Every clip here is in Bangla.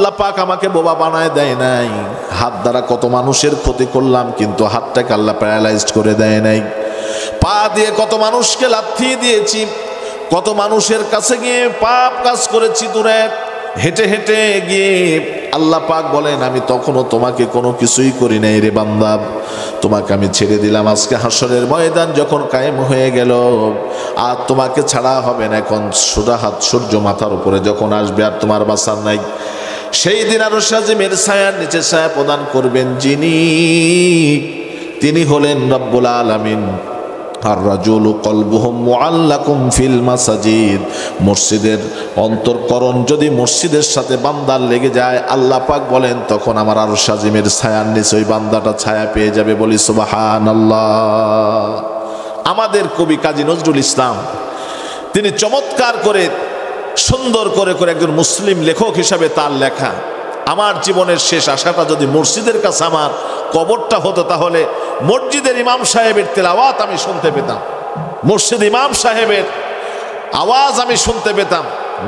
আল্লাহ পাক আমাকে বোবা বানায় দেয় নাই। হাত দ্বারা কত মানুষের ক্ষতি করলাম, কিন্তু হাতটাকে আল্লাহ প্যারালাইজড করে দেয় নাই। পা দিয়ে কত মানুষকে লাথি দিয়েছি, কত মানুষের কাছে গিয়ে পাপ কাজ করেছি, দূরে হেঁটে হেঁটে গিয়ে আল্লাহ পাক বলেন আমি তখনও তোমাকে কোনো কিছুই করি নাই রে বান্দা, তোমাকে আমি ছেড়ে দিলাম। আজকে হাসরের ময়দান যখন কায়েম হয়ে গেল, আর তোমাকে ছাড়া হবে না। এখন সোজা হাত সূর্য মাথার উপরে যখন আসবে, আর তোমার বাঁচার নাই। সেই দিন আরশ আজিমের ছায়ার নিচে ছায়া প্রদান করবেন যিনি, তিনি হলেন রব্বুল আলামিন। আর রাজুলু কলবুহুম মুআল্লাকুম ফিল মাসাজিদ, মসজিদের অন্তরকরণ যদি মসজিদের সাথে বান্দার লেগে যায়, আল্লাহ পাক বলেন তখন আমার আরশ আজিমের ছায়ার নিচে ওই বান্দাটা ছায়া পেয়ে যাবে। বলি সুবহানাল্লাহ। আমাদের কবি কাজী নজরুল ইসলাম তিনি চমৎকার করে সুন্দর করে একজন মুসলিম লেখক হিসাবে তার লেখা, আমার জীবনের শেষ আশাটা যদি মসজিদের কাছে আমার কবরটা হতো, তাহলে মসজিদের ইমাম সাহেবের তেলাওয়াত আমি শুনতে পেতাম, মসজিদ ইমাম সাহেবের আওয়াজ আমি শুনতে পেতাম,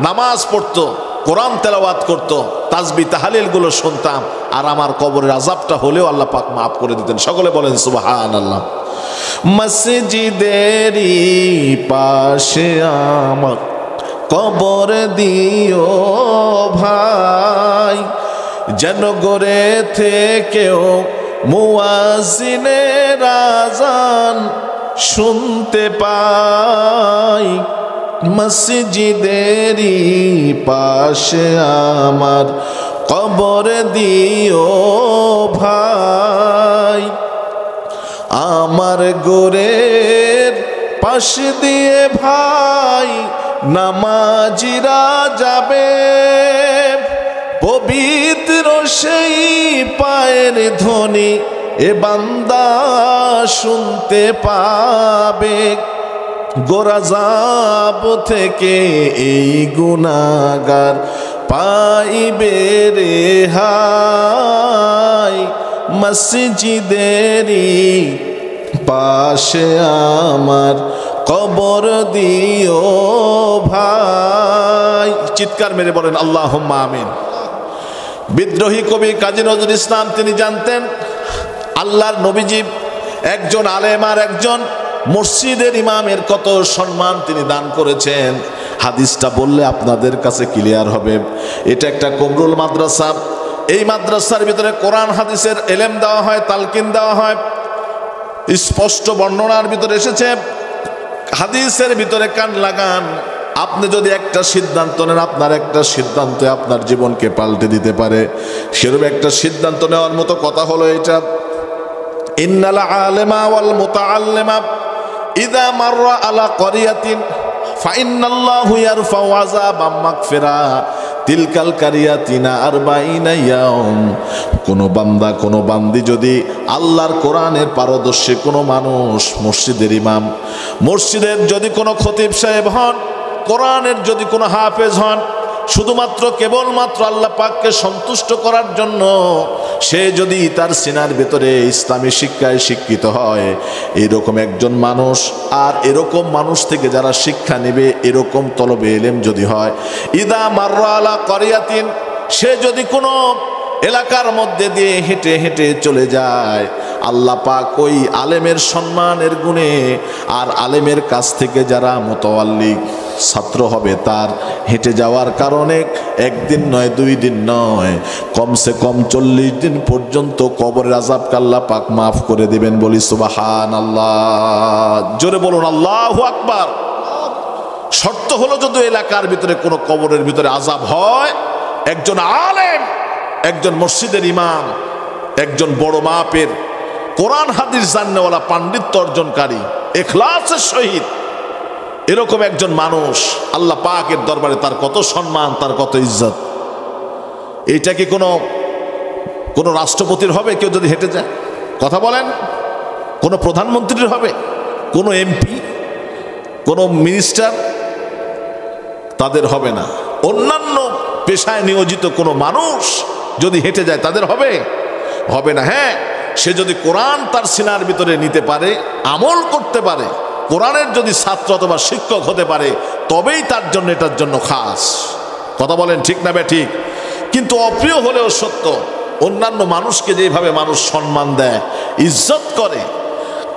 নামাজ পড়তো, কোরআন তেলাওয়াত করতো, তাসবিহ তাহলিল গুলো শুনতাম, আর আমার কবরের আযাবটা হলেও আল্লাহ পাক মাফ করে দিতেন। সকলে বলেন সুবহানাল্লাহ। মসজিদেরই পাশে আমার কবর দিও ভাই, যেন গড়ে থেকেও মুয়াজ্জিনের আযান শুনতে পাই। মসজিদেরই পাশে আমার কবর দিও ভাই, আমার গোরের পাশ দিয়ে ভাই নামাজিরা যাবে, পবিত্র সেই পায়ের ধ্বনি এ বান্দা শুনতে পাবে। গোরাজাব থেকে এই গুনাহগার পাইবে রেহাই, মসজিদেরই পাশে আমার কবর দিও ভাই। চিৎকার মেরে বলেন আল্লাহুম্মা আমিন। বিদ্রোহী কবি কাজী নজরুল ইসলাম তিনি জানতেন আল্লাহর নবীজি একজন আলেম আর একজন মসজিদের ইমামের কত সম্মান তিনি দান করেছেন। হাদিসটা বললে আপনাদের কাছে ক্লিয়ার হবে। এটা একটা কমরুল মাদ্রাসা, এই মাদ্রাসার ভিতরে কোরআন হাদিসের এলেম দেওয়া হয়, তালকিন দেওয়া হয়। স্পষ্ট বর্ণনার ভিতরে এসেছে, হাদিসের ভিতরে কান লাগান, আপনি যদি একটা সিদ্ধান্ত নেন, আপনার একটা সিদ্ধান্ত আপনার জীবনকে পাল্টে দিতে পারে। সেরকম একটা সিদ্ধান্ত নেওয়ার মতো কথা হলো এটা, ইন্নাল আলিমা ওয়াল মুতাআল্লিমা ইযা মাররা আলা ক্বরিয়াতিন ফাইন্নাল্লাহু ইয়ারফাউ আযাবাম মাগফিরা তিলকাল কারিয়াতিনা আরবাইনা ইয়াউম। কোনো বান্দা কোনো বান্দি যদি আল্লাহর কোরআনের পারদর্শী কোনো মানুষ, মসজিদের ইমাম, মসজিদের যদি কোনো খতিব সাহেব হন, কোরআনের যদি কোনো হাফেজ হন, শুধুমাত্র কেবলমাত্র আল্লাহ পাককে সন্তুষ্ট করার জন্য সে যদি তার সিনার ভেতরে ইসলামী শিক্ষায় শিক্ষিত হয়, এরকম একজন মানুষ, আর এরকম মানুষ থেকে যারা শিক্ষা নেবে এরকম তলবে ইলম যদি হয়, ইদা মাররা আলা ক্বরিয়াতিন, সে যদি কোনো এলাকার মধ্যে দিয়ে হেঁটে হেঁটে চলে যায়, আল্লাহ পাক ওই আলেমের সম্মানের গুণে আর আলেমের কাছ থেকে যারা মুতাআল্লিক ছাত্র হবে তার হেঁটে যাওয়ার কারণে একদিন নয়, 2 দিন নয়, কমসে কম 40 দিন পর্যন্ত কবরের আযাবকে আল্লাহ পাক মাফ করে দিবেন। বলি সুবহানাল্লাহ। জোরে বলুন আল্লাহু আকবার। শর্ত হলো যদি এলাকার ভিতরে কোনো কবরের ভিতরে আযাব হয়, একজন আলেম, একজন মসজিদের ইমাম, একজন বড় মাপের কোরআন হাদিস জাননেওয়ালা, পাণ্ডিত্য অর্জনকারী, ইখলাসের সহিত এরকম একজন মানুষ, আল্লাহ পাকের দরবারে তার কত সম্মান, তার কত ইজ্জত। এইটা কি কোনো রাষ্ট্রপতির হবে কেউ যদি হেঁটে যায়? কথা বলেন। কোনো প্রধানমন্ত্রীর হবে? কোনো এমপি, কোনো মিনিস্টার? তাদের হবে না। অন্যান্য পেশায় নিয়োজিত কোনো মানুষ যদি হেঁটে যায় তাদের হবে? হবে না। হ্যাঁ, সে যদি কোরআন তার সিনার ভিতরে নিতে পারে, আমল করতে পারে, কোরআনের যদি ছাত্র অথবা শিক্ষক হতে পারে, তবেই তার জন্য, এটার জন্য খাস। কথা বলেন ঠিক না বে ঠিক? কিন্তু অপ্রিয় হলেও সত্য, অন্যান্য মানুষকে যেভাবে মানুষ সম্মান দেয়, ইজ্জত করে,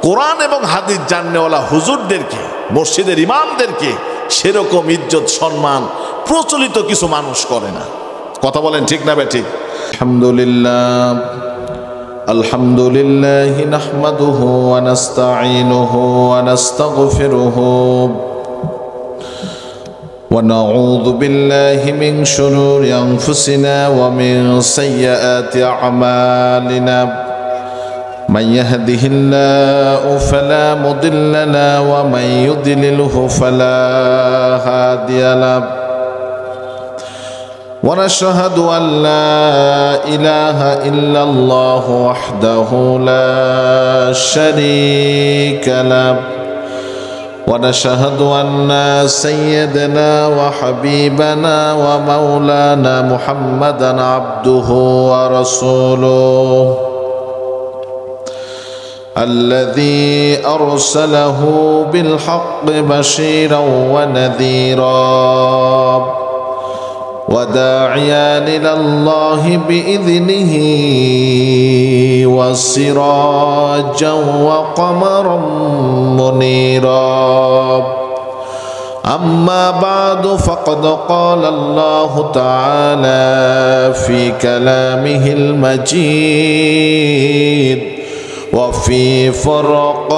কোরআন এবং হাদিস জাননেওয়ালা হুজুরদেরকে, মসজিদের ইমামদেরকে সেরকম ইজ্জত সম্মান প্রচলিত কিছু মানুষ করে না। কথা বলেন ঠিক না বেঠিক? আলহামদুলিল্লাহ আলহামদুলিল্লাহ নাহমাদুহু ওয়া নাস্তাঈনুহু ওয়া নাস্তাগফিরুহু ونعوذ بالله من شرور أنفسنا ومن سيئات أعمالنا من يهده الله فلا مضل له ومن يضلله فلا هادي له ونشهد أن لا إله إلا الله وحده لا شريك له ونشهد أن سيدنا وحبيبنا ومولانا محمدا عبده ورسوله الذي أرسله بالحق بشيرا ونذيرا وداعيا إلى الله بإذنه وسراجا وقمرا منيرا أما بعد فقد قال الله تعالى في كلامه المجيد وفي فرقانه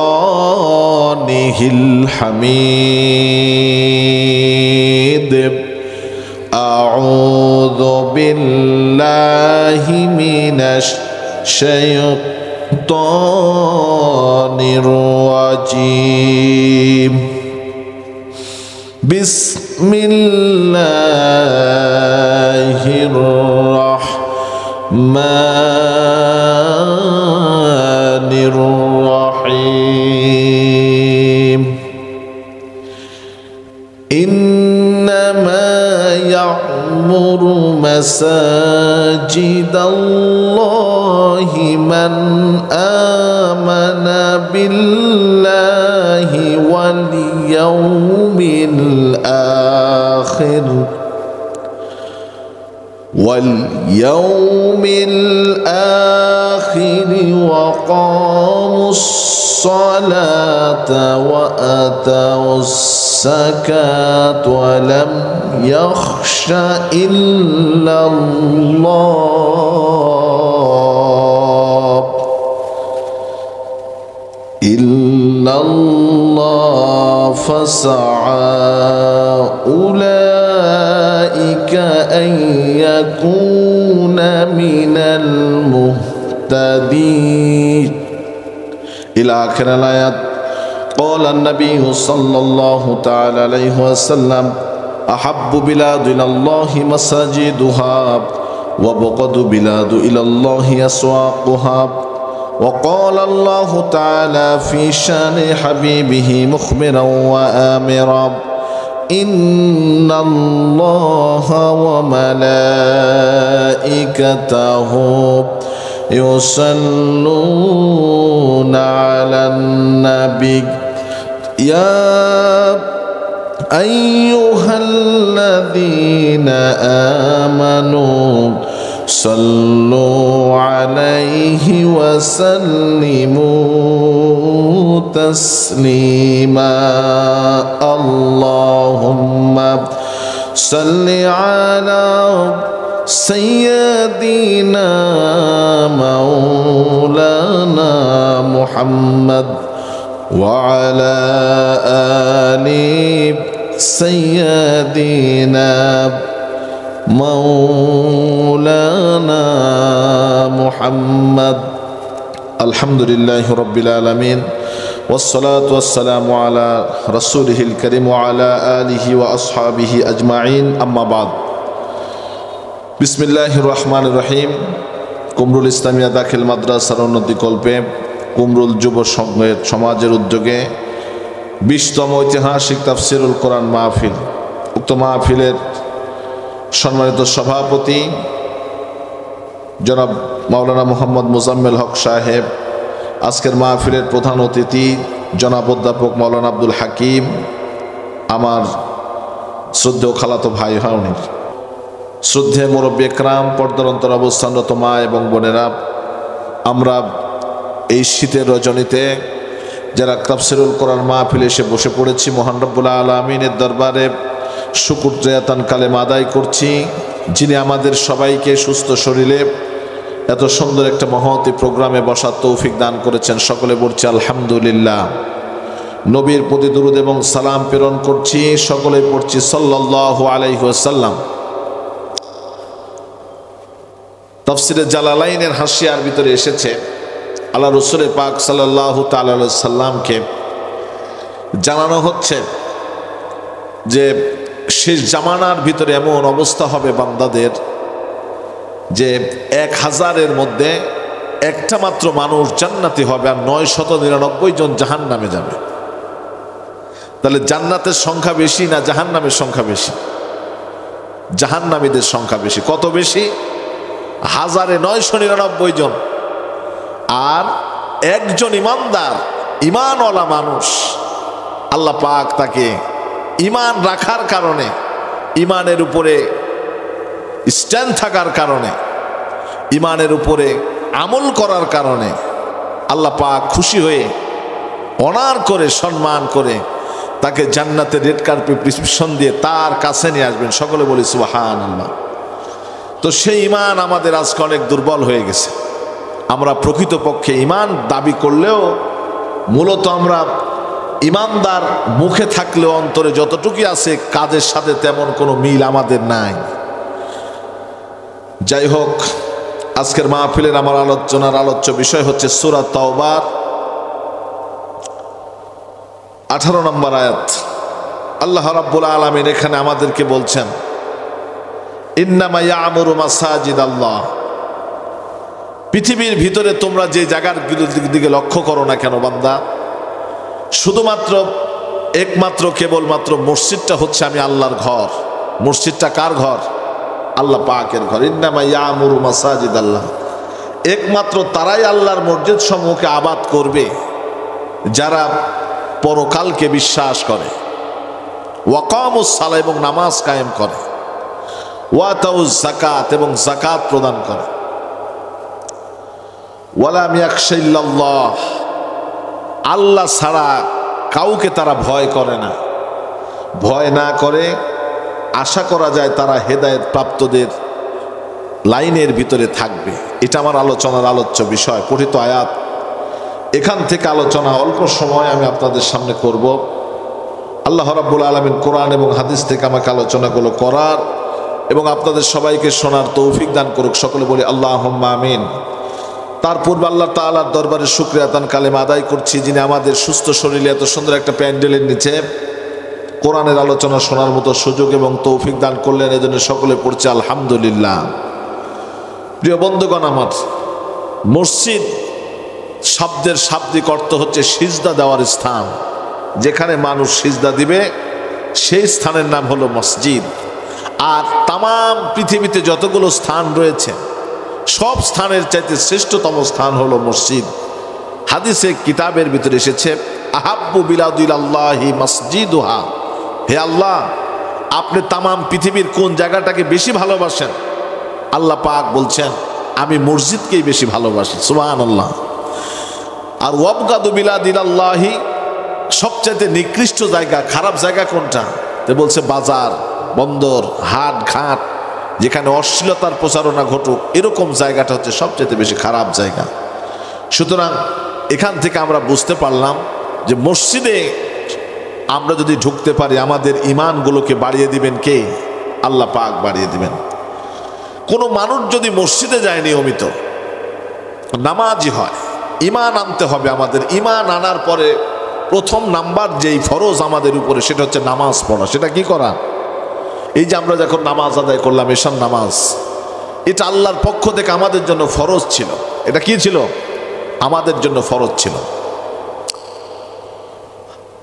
الحميد أعوذ بالله من الشيطان الرجيم بسم الله الرحمن الرحيم إنما يعمر مساجد الله من آمن بالله واليوم الآخر وقاموا الصلاة وآتوا الزكاة ولم يخش إلا الله فسعى أولئك أن يكون من المهتدين إلى آخر الآيات. قال النبي صلى الله تعالى عليه وسلم أحب بلاد إلى الله مساجدها وبغض بلاد إلى الله أسواقها. وقال الله تعالى في شان حبيبه مخبرا وآمرا إن الله وملائكته يصلون على النبي يا أيها الذين آمنوا صلوا عليه وسلموا تسليما. اللهم صل على سيدنا مولانا محمد وعلى آل سيدنا مولانا محمد. الحمد لله رب العالمين والصلاة والسلام على رسوله الكريم وعلى آله وأصحابه أجمعين. أما بعد. بسم الله الرحمن الرحيم. কুমরুল ইসলামিয়া দাখিল মাদ্রাসার উন্নতিকল্পে কুমরুল যুব সমাজের উদ্যোগে 20তম ঐতিহাসিক তাফসিরুল কোরআন মাহফিল, উক্ত মাহফিলের সম্মানিত সভাপতি জনাব মাওলানা মোহাম্মদ মুজাম্মেল হক সাহেব, আজকের মাহফিলের প্রধান অতিথি জনাব অধ্যাপক মাওলানা আব্দুল হাকিম, আমার শ্রদ্ধেয় খালাতো ভাই হওয়ার শ্রদ্ধেয় মুরব্বী একরাম, পর্দার অন্তর অবস্থানরত মা এবং বোনেরা, আমরা এই শীতের রজনীতে যারা তাফসীরুল কোরআন মাহফিলে এসে বসে পড়েছি, মহান রব্বুল আলামিনের দরবারে শুকর রিয়াতান কালেমা আদায় করছি, যিনি আমাদের সবাইকে সুস্থ শরীরে এত সুন্দর একটা মহতী প্রোগ্রামে বসার তৌফিক দান করেছেন। সকলে বলছি আলহামদুলিল্লাহ। নবীর প্রতি দুরূদ এবং সালাম প্রেরণ করছি, সকলে পড়ছি সাল্লাল্লাহু আলাইহি ওয়াসাল্লাম। তাফসীরে জালালাইনের হাসিয়ার ভিতরে এসেছে, আল্লাহ রাসূল পাক সাল্লাল্লাহু তাআলা আলাইহি সাল্লামকে জানানো হচ্ছে যে শেষ জামানার ভিতরে এমন অবস্থা হবে বান্দাদের যে 1000-এর মধ্যে একটা মাত্র মানুষ জান্নাতি হবে আর 999 জন জাহান্নামে যাবে। তাহলে জান্নাতের সংখ্যা বেশি না জাহান্নামের সংখ্যা বেশি? জাহান্নামীদের সংখ্যা বেশি। কত বেশি? 1099 জন। আর একজন ইমানদার, ইমানওয়ালা মানুষ, আল্লাহ পাক তাকে ইমান রাখার কারণে, ইমানের উপরে স্ট্যান্ড থাকার কারণে, ইমানের উপরে আমল করার কারণে আল্লাহ পাক খুশি হয়ে অনার করে, সম্মান করে তাকে জান্নাতের রেড কার্পেট প্রিসক্রিপশন দিয়ে তার কাছে নিয়ে আসবেন। সকলে বলি সুবহানাল্লাহ। তো সেই ইমান আমাদের আজকে অনেক দুর্বল হয়ে গেছে। আমরা প্রকৃতপক্ষে ইমান দাবি করলেও মূলত আমরা ইমানদার মুখে থাকলেও অন্তরে যতটুকু আছে কাজের সাথে তেমন কোনো মিল আমাদের নাই। যাই হোক, আজকের মাহফিলের আমার আলোচনার আলোচ্য বিষয় হচ্ছে সূরা তাওবার 18 নম্বর আয়াত। আল্লাহ রাব্বুল আলামিন এখানে আমাদেরকে বলছেন, ইন্নামা ইয়ামুরু মাসাজিদাল্লাহ। পৃথিবীর ভিতরে তোমরা যে জায়গার দিকে লক্ষ্য করো না কেন বান্দা, শুধুমাত্র একমাত্র কেবলমাত্র মসজিদটা হচ্ছে আমি আল্লাহর ঘর। মসজিদটা কার ঘর? আল্লাহ পাকের ঘর। ইন্নামা ইয়ামুরু মাসাজিদাল্লাহ। একমাত্র তারাই আল্লাহর মসজিদ সমূহকে আবাদ করবে যারা পরকালকে বিশ্বাস করে, ওয়াকামুস সালাহ এবং নামাজ কায়েম করে, ওয়াতাউজ যাকাত এবং যাকাত প্রদান করে, ওয়ালাম ইয়াখশা ইল্লাল্লাহ। আল্লাহ ছাড়া কাউকে তারা ভয় করে না। ভয় না করে আশা করা যায় তারা হেদায়েত প্রাপ্তদের লাইনের ভিতরে থাকবে। এটা আমার আলোচনার আলোচ্য বিষয়। পঠিত আয়াত, এখান থেকে আলোচনা অল্প সময় আমি আপনাদের সামনে করব। আল্লাহ রাব্বুল আলামিন কোরআন এবং হাদিস থেকে আমাকে আলোচনাগুলো করার এবং আপনাদের সবাইকে শোনার তৌফিক দান করুক। সকলে বলি আল্লাহুম্মা আমিন। তার পূর্বে আল্লাহ তাআলার দরবারে শুকরিয়া তান কালেমা আদায় করছি, যিনি আমাদের সুস্থ শরীরে এত সুন্দর একটা প্যান্ডেলের নিচে কোরআনের আলোচনা শোনার মতো সুযোগ এবং তৌফিক দান করলেন। এজন্য সকলে পড়ছে আলহামদুলিল্লাহ। প্রিয় বন্ধুগণ আমার, মসজিদ শব্দের শাব্দিক অর্থ হচ্ছে সিজদা দেওয়ার স্থান। যেখানে মানুষ সিজদা দিবে সেই স্থানের নাম হলো মসজিদ। আর তামাম পৃথিবীতে যতগুলো স্থান রয়েছে সব স্থানের চাইতে শ্রেষ্ঠতম স্থান হলো মসজিদ। হাদিসে কিতাবের ভিতরে এসেছে, আহাব্বু বিলাদিল্লাহি মসজিদুহা। হে আল্লাহ, আপনি তামাম পৃথিবীর কোন জায়গাটাকে বেশি ভালোবাসেন? আল্লাহ পাক বলছেন, আমি মসজিদকেই বেশি ভালোবাসি। সুবহানাল্লাহ। আর ওয়াবগাদু বিলাদিল্লাহি, সবচাইতে নিকৃষ্ট জায়গা, খারাপ জায়গা কোনটা? তো বলছে বাজার, বন্দর, হাট ঘাট, যেখানে অশ্লীলতার প্রচারণা ঘটুক, এরকম জায়গাটা হচ্ছে সবচেয়ে বেশি খারাপ জায়গা। সুতরাং এখান থেকে আমরা বুঝতে পারলাম যে মসজিদে আমরা যদি ঢুকতে পারি আমাদের ইমানগুলোকে বাড়িয়ে দিবেন কে? আল্লাহ পাক বাড়িয়ে দিবেন। কোনো মানুষ যদি মসজিদে যায় নিয়মিত, নামাজি হয়, ইমান আনতে হবে। আমাদের ইমান আনার পরে প্রথম নাম্বার যেই ফরজ আমাদের উপরে সেটা হচ্ছে নামাজ পড়া। সেটা কি করা? এই যে আমরা যখন নামাজ আদায় করলাম, এশার নামাজ, এটা আল্লাহর পক্ষ থেকে আমাদের জন্য ফরজ ছিল। এটা কি ছিল? আমাদের জন্য ফরজ ছিল।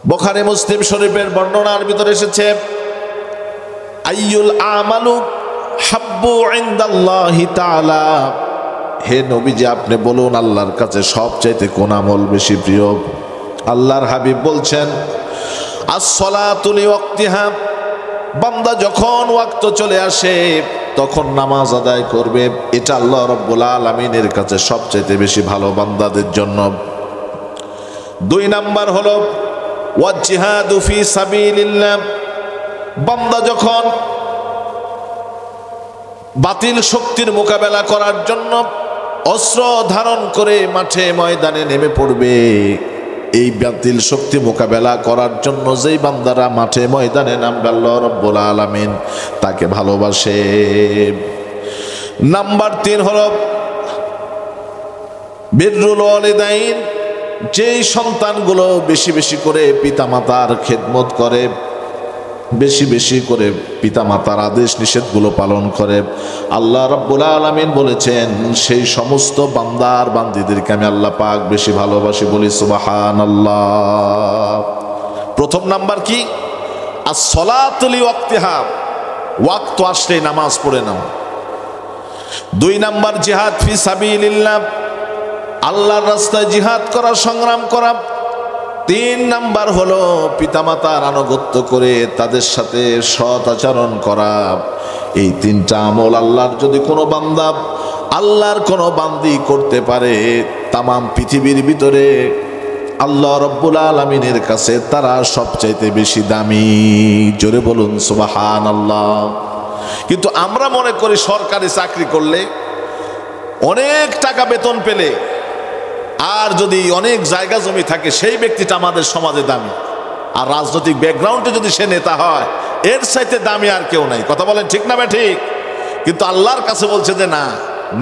বুখারী মুসলিম শরীফের বর্ণনার ভিতরে এসেছে, আইয়ুল আমালু হাব্বু ইনদাল্লাহি তাআলা। হে নবীজি, আপনি বলুন আল্লাহর কাছে সবচাইতে কোন আমল বেশি প্রিয়? আল্লাহর হাবিব বলছেন, আস-সালাতু লিওয়াক্তিহা। বান্দা যখন ওয়াক্ত চলে আসে তখন নামাজ আদায় করবে। এটা আল্লাহ রাব্বুল আলামিনের কাছে সবচেয়ে বেশি ভালো বান্দাদের জন্য। 2 নাম্বার হলো ওয়াজ জিহাদু ফি সাবিলিল্লাহ। বান্দা যখন বাতিল শক্তির মোকাবেলা করার জন্য অস্ত্র ধারণ করে মাঠে ময়দানে নেমে পড়বে, এই বাতিল শক্তি মোকাবেলা করার জন্য যেই বান্দারা মাঠে ময়দানে নামবে আল্লাহ রাব্বুল আলামিন তাকে ভালোবাসে। নাম্বার 3 হলো বিররুল ওয়ালিদাইন। যেই সন্তানগুলো বেশি বেশি করে পিতামাতার খেদমত করে, বেশি বেশি করে পিতামাতার আদেশ নিষেধগুলো পালন করে, আল্লাহ রাব্বুল আলামিন বলেছেন সেই সমস্ত বান্দার বান্দীদেরকে আমি আল্লাহ পাক বেশি ভালোবাসি। বলি সুবহানাল্লাহ। প্রথম নাম্বার কি? as-salatu li waqtiha, ওয়াক্ত আসলে নামাজ পড়ে নাও। 2 নাম্বার জিহাদ ফি সাবিলিল্লাহ, আল্লাহর রাস্তায় জিহাদ করা, সংগ্রাম করা। 3 নাম্বার হলো পিতামাতার আনুগত্য করে তাদের সাথে সৎ আচরণ করা। এই 3টা আমল আল্লাহর যদি কোনো বান্দা, আল্লাহর কোনো বান্দি করতে পারে, তামাম পৃথিবীর ভিতরে আল্লাহ রাব্বুল আলামিনের কাছে তারা সবচাইতে বেশি দামি। জোরে বলুন সুবহানাল্লাহ। কিন্তু আমরা মনে করি সরকারি চাকরি করলে, অনেক টাকা বেতন পেলে, আর যদি অনেক জায়গা জমি থাকে সেই ব্যক্তিটা আমাদের সমাজে দামি। আর রাজনৈতিক ব্যাকগ্রাউন্ডে যদি সে নেতা হয়, এর চাইতে দামি আর কেউ নাই। কথা বলেন ঠিক না ঠিক? কিন্তু আল্লাহর কাছে বলছে যে না,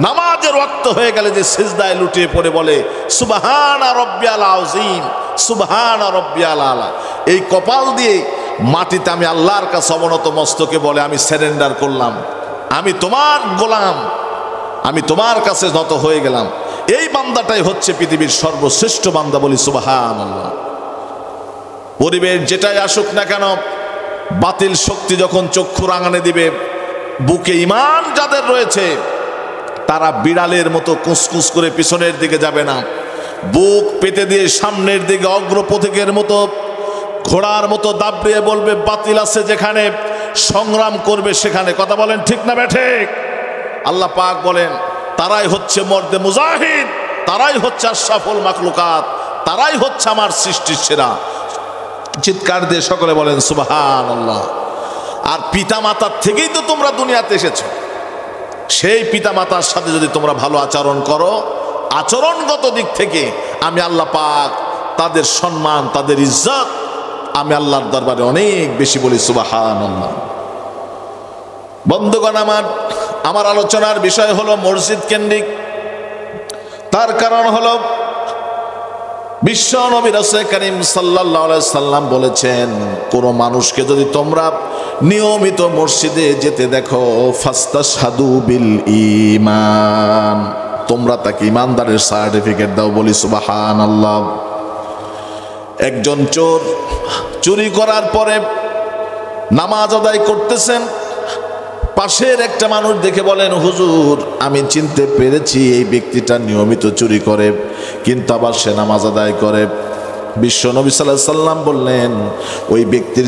নামাজের ওয়াক্ত হয়ে গেলে যে সিজদায় লুটিয়ে পড়ে বলে সুবহানা রাব্বিয়াল আযীম, সুবহানা রাব্বিয়াল আলা, এই কপাল দিয়ে মাটিতে আমি আল্লাহর কাছে অবনত মস্তকে বলে আমি সারেন্ডার করলাম, আমি তোমার গোলাম, আমি তোমার কাছে নত হয়ে গেলাম, এই বান্দাটাই হচ্ছে পৃথিবীর সর্বশ্রেষ্ঠ বান্দা। বলি সুবহানাল্লাহ। পরিবেশ যেটাই আসুক না কেন, বাতিল শক্তি যখন চক্ষু রাঙানে দিবে, বুকে ঈমান যাদের রয়েছে তারা বিড়ালের মতো কুসকুস করে পিছনের দিকে যাবে না, বুক পেতে দিয়ে সামনের দিকে অগ্রপথিকের মতো, ঘোড়ার মতো দাবড়িয়ে বলবে বাতিল আছে যেখানে, সংগ্রাম করবে সেখানে। কথা বলেন ঠিক না ঠিক? আল্লাহ পাক বলেন তারাই হচ্ছে মর্দে মুজাহিদ, তারাই হচ্ছে আশরাফুল মাখলুকাত, তারাই হচ্ছে আমার সৃষ্টির সেরা। চিৎকার দিয়ে সকলে বলেন সুবহানাল্লাহ। আর পিতা মাতার থেকেই তো তোমরা দুনিয়াতে এসেছো, সেই পিতা মাতার সাথে যদি তোমরা ভালো আচরণ করো, আচরণগত দিক থেকে আমি আল্লাহ পাক তাদের সম্মান, তাদের ইজ্জত আমি আল্লাহর দরবারে অনেক বেশি বলি সুবহানাল্লাহ। বন্ধুগণ, আমার আলোচনার বিষয় হলো মসজিদ কেন্দ্রিক। তার কারণ হলো বিশ্ব নবী রাসূল করিম সাল্লাল্লাহু আলাইহি সাল্লাম বলেছেন, কোন মানুষকে যদি তোমরা নিয়মিত মসজিদে যেতে দেখো, ফাস্তাশহাদু বিল ঈমান, তোমরা তাকে ঈমানদারের সার্টিফিকেট দাও। বলি সুবহানাল্লাহ। একজন চোর চুরি করার পরে নামাজ আদায় করতেছেন, পাশের একটা মানুষ দেখে বলেন, হুজুর আমি চিনতে পেরেছি এই ব্যক্তিটা নিয়মিত চুরি করে, কিন্তু আবার সে নামাজ আদায় করে। বিশ্ব নবী সাল্লাল্লাহু আলাইহি সাল্লাম বললেন, ওই ব্যক্তির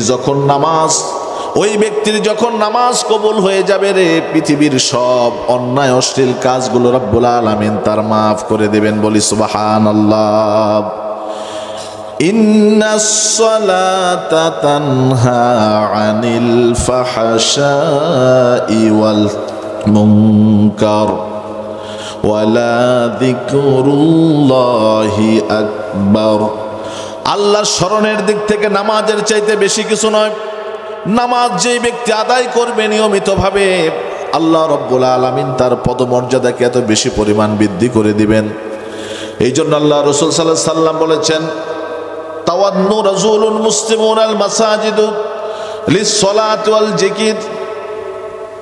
যখন নামাজ কবুল হয়ে যাবে রে, পৃথিবীর সব অন্যায় অশ্লীল কাজগুলো রব্বুল আলামিন তার মাফ করে দেবেন। বলি সুবহানাল্লাহ। ইন্নাস সালাতা তানহা আনিল ফাহশাই ওয়াল মুনকার ওয়ালা যিকরুল্লাহি আকবার। আল্লাহর স্মরণের দিক থেকে নামাজের চাইতে বেশি কিছু নয়। নামাজ যেই ব্যক্তি আদায় করবে নিয়মিতভাবে, আল্লাহ রাব্বুল আলামিন তার পদমর্যাদাকে এত বেশি পরিমাণ বৃদ্ধি করে দিবেন। এই জন্য আল্লাহ রাসূল সাল্লাল্লাহু আলাইহি সাল্লাম বলেছেন, তাওয়ান্নু রাজুলুন মুসলিমুন আল মাসাজিদ লিস-সালাতি ওয়াল যিকির।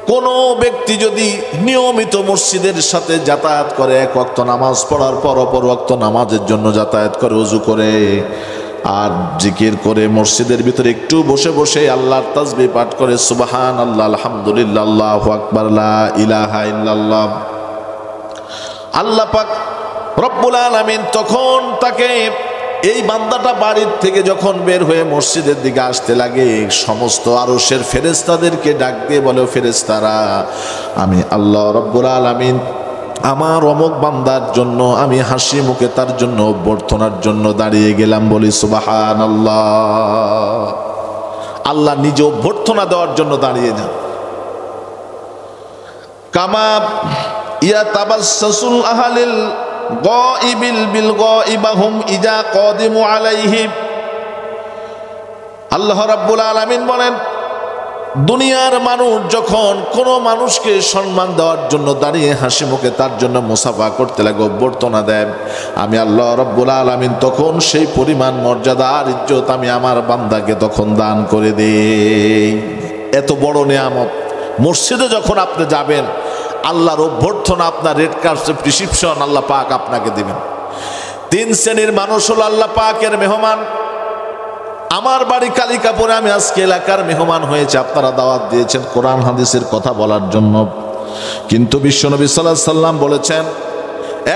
কোন ব্যক্তি যদি নিয়মিত মসজিদের সাথে যাতায়াত করে, এক ওয়াক্ত নামাজ পড়ার পর অপর ওয়াক্ত নামাজের জন্য যাতায়াত করে, ওযু করে আর জিকির করে, মসজিদের ভিতরে একটু বসে বসে আল্লাহর তাসবিহ পাঠ করে, সুবহানাল্লাহ, আলহামদুলিল্লাহ, আল্লাহু আকবার, লা ইলাহা ইল্লাল্লাহ, আল্লাহ পাক রব্বুল আলামিন তখন তাকে এই বান্দাটা বাড়ির থেকে যখন বের হয়ে মসজিদের দিকে আসতে লাগে, সমস্ত আরশের ফেরেশতাদেরকে ডাক দিয়ে বলে, ফেরেশতারা, আমি আল্লাহ রাব্বুল আলামিন আমার অমুক বান্দার জন্য আমি হাসি মুখে তার জন্য অভ্যর্থনার জন্য দাঁড়িয়ে গেলাম। বলি সুবহানাল্লাহ। আল্লাহ নিজে অভ্যর্থনা দেওয়ার জন্য দাঁড়িয়ে যান। কামা ইয়াতাবাসসাসুল আহলিল গায়িবিল বিল গায়িবাহুম ইজা কাদিমু আলাইহি। আল্লাহ রাব্বুল আলামিন বলেন, দুনিয়ার মানুষ যখন কোনো মানুষকে সম্মান দেওয়ার জন্য দাঁড়িয়ে হাসি মুখে তার জন্য মুসাফা করতে লাগে, অভ্যর্থনা দেয়, আমি আল্লাহ রাব্বুল আলামিন তখন সেই পরিমাণ মর্যাদা আর ইজ্জত আমি আমার বান্দাকে তখন দান করে দেই। এত বড় নেয়ামত। মসজিদে যখন আপনি যাবেন, আল্লাহর অভ্যর্থনা, আপনার রেড কার্ডের প্রিসক্রিপশন আল্লাহ পাক আপনাকে দিবেন। 3 শ্রেণীর মানুষ হলো আল্লাহ পাকের মেহমান। আমার বাড়ি কালিকাপুরে, আমি আজকে এলাকার মেহমান হয়েছে, আপনারা দাওয়াত দিয়েছেন কোরআন হাদিসের কথা বলার জন্য, কিন্তু বিশ্বনবী সাল্লাল্লাহু আলাইহি সাল্লাম বলেছেন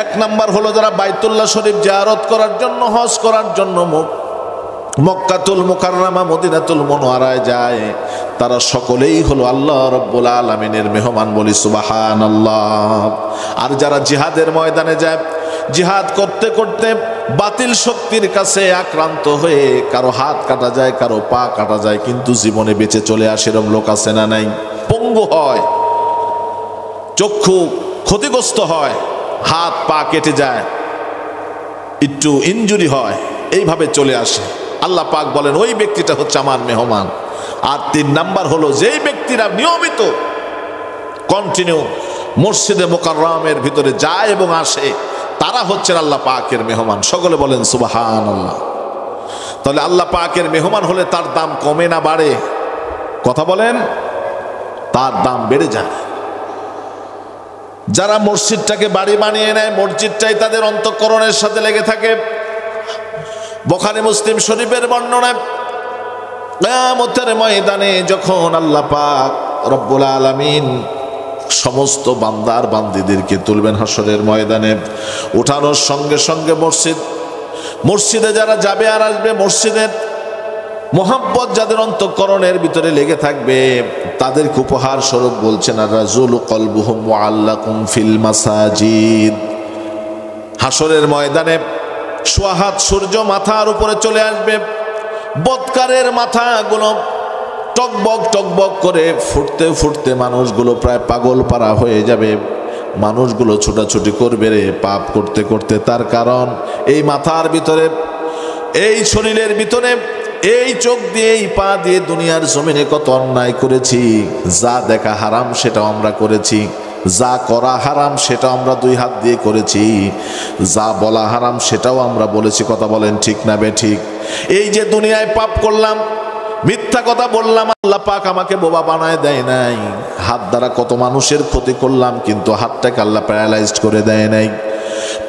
1 নাম্বার হলো যারা বাইতুল্লাহ শরীফ জিয়ারত করার জন্য, হজ করার জন্য মক্কাতুল মুকাররমা মদিনাতুল মুনাওয়ারায় যায়, তারা সকলেই হলো আল্লাহ রাব্বুল আলামিনের মেহমান। বলি সুবহানাল্লাহ। আর যারা জিহাদের ময়দানে যায়, জিহাদ করতে করতে বাতিল শক্তির কাছে আক্রান্ত হয়ে কারো হাত কাটা যায়, কারো পা কাটা যায়, কিন্তু জীবনে বেঁচে চলে আসে, এরকম লোক আছে না নাই? পঙ্গু হয়, চক্ষু ক্ষতিগ্রস্ত হয়, হাত পা কেটে যায়, একটু ইনজুরি হয়, এইভাবে চলে আসে। আল্লাহ পাক বলেন ওই ব্যক্তিটা হচ্ছে আমার মেহমান। আর 3 নাম্বার হলো যেই ব্যক্তিরা নিয়মিত কন্টিনিউ মসজিদে মুকাররমের ভিতরে যায় এবং আসে, তারা হচ্ছেন আল্লাহ পাকের মেহমান। সকলে বলেন সুবহানাল্লাহ। তাহলে আল্লাহ পাকের মেহমান হলে তার দাম কমে না বাড়ে? কথা বলেন, তার দাম বেড়ে যায়। যারা মসজিদটাকে বাড়ি বানিয়ে নেয়, মসজিদটাই তাদের অন্তঃকরণের সাথে লেগে থাকে। বুখারী মুসলিম শরীফের বর্ণনা, কিয়ামতের ময়দানে যখন আল্লাহ পাক রব্বুল আলামিন সমস্ত বান্দার বান্দীদেরকে তুলবেন হাসরের ময়দানে, উঠানোর সঙ্গে সঙ্গে মসজিদে যারা যাবে আর আসবে, মসজিদের মোহাব্বত যাদের অন্তঃকরণের ভিতরে লেগে থাকবে, তাদেরকে উপহার স্বরূপ বলছেন আর রাজুলু কলবুহু মুআল্লাকুম ফিল মাসাজিদ। হাসরের ময়দানে সোয়াহাত সূর্য মাথার উপরে চলে আসবে, বৎকারের মাথাগুলো টকবক টকবক করে ফুটতে ফুটতে মানুষগুলো প্রায় পাগল পারা হয়ে যাবে। মানুষগুলো ছোটাছুটি করবে রে পাপ করতে করতে, তার কারণ এই মাথার ভিতরে, এই শরীরের ভিতরে, এই চোখ দিয়ে, এই পা দিয়ে দুনিয়ার জমিনে কত অন্যায় করেছি। যা দেখা হারাম সেটাও আমরা করেছি, যা করা হারাম সেটাও আমরা 2 হাত দিয়ে করেছি, যা বলা হারাম সেটাও আমরা বলেছি। কথা বলেন ঠিক না বেঠিক? এই যে দুনিয়ায় পাপ করলাম, মিথ্যা কথা বললাম, আল্লাহ পাক আমাকে বোবা বানায় দেয় নাই। হাত দ্বারা কত মানুষের ক্ষতি করলাম, কিন্তু হাতটাকে আল্লাহ প্যারালাইজড করে দেয় নাই।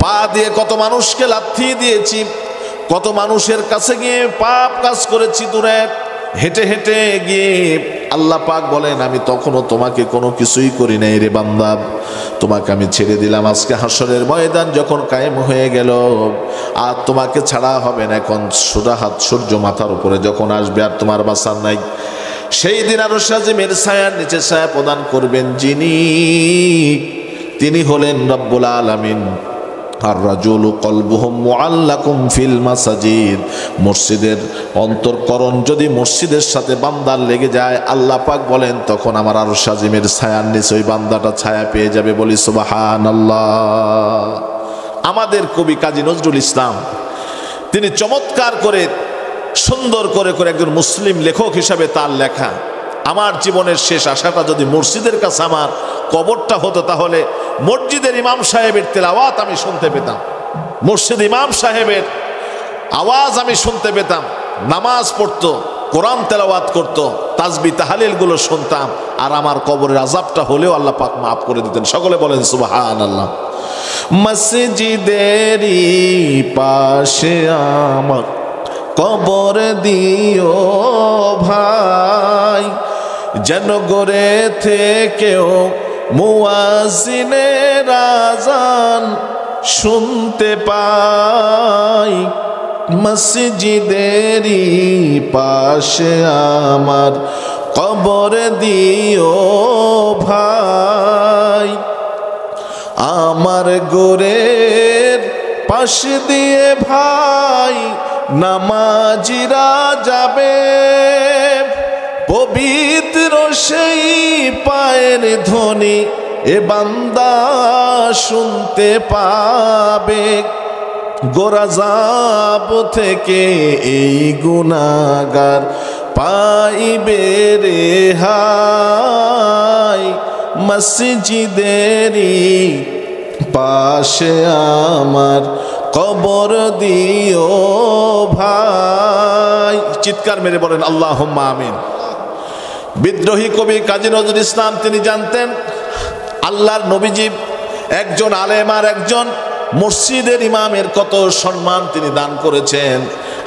পা দিয়ে কত মানুষকে লাথি দিয়েছি, কত মানুষের কাছে গিয়ে পাপ কাজ করেছি, দূরে হেঁটে হেঁটে গিয়ে। আল্লাহ পাক বলেন আমি তখনও তোমাকে কোনো কিছুই করি নাই রে বান্দা, তোমাকে আমি ছেড়ে দিলাম। আজকে হাসরের ময়দান যখন কায়েম হয়ে গেল, আর তোমাকে ছাড়া হবে না। এখন সোজা হাত সূর্য মাথার উপরে যখন আসবে, আর তোমার বাঁচার নাই। সেই দিন আরশ আজিমের ছায়ার নিচে ছায়া প্রদান করবেন তিনি হলেন রব্বুল আলামিন। আর রাজুলু কলবুহু মুআল্লাকুম ফিল মাসাজিদ। মসজিদের অন্তরকরণ যদি মসজিদের সাথে বান্দার লেগে যায়, আল্লাহ পাক বলেন তখন আমার আরশ আজিমের ছায়ার নিচে ওই বান্দাটা ছায়া পেয়ে যাবে। বলি সুবহানাল্লাহ। আমাদের কবি কাজী নজরুল ইসলাম তিনি চমৎকার করে সুন্দর করে একজন মুসলিম লেখক হিসাবে তার লেখা, আমার জীবনের শেষ আশাটা যদি মসজিদের কাছে আমার কবরটা হতো, তাহলে মসজিদের ইমাম সাহেবের তেলাওয়াত আমি শুনতে পেতাম, মসজিদ ইমাম সাহেবের আওয়াজ আমি শুনতে পেতাম, নামাজ পড়তো, কোরআন তেলাওয়াত করতো, তাসবিহ তাহলিলগুলো শুনতাম, আর আমার কবরের আযাবটা হলেও আল্লাহ পাক মাফ করে দিতেন। সকলে বলেন সুবহানাল্লাহ। মসজিদেরই পাশে আমার কবর দিও ভাই, যেন গড়ে থেকেও মুয়াজ্জিনের আযান শুনতে পাই। মসজিদেরই পাশে আমার কবর দিও ভাই। আমার গোরের পাশ দিয়ে ভাই নামাজিরা যাবে, পবিত্র সেই পায়ের ধ্বনি এ বান্দা শুনতে পাবে। গোরাজাব থেকে এই গুনাহগার পাইবে রেহাই। মসজিদেরই পাশে আমার কবর দিও ভাই। চিৎকার মেরে বলেন আল্লাহুম্মা আমিন। বিদ্রোহী কবি কাজী নজরুল ইসলাম তিনি জানতেন আল্লাহর নবীজি একজন আলেম আর একজন মসজিদের ইমামের কত সম্মান তিনি দান করেছেন।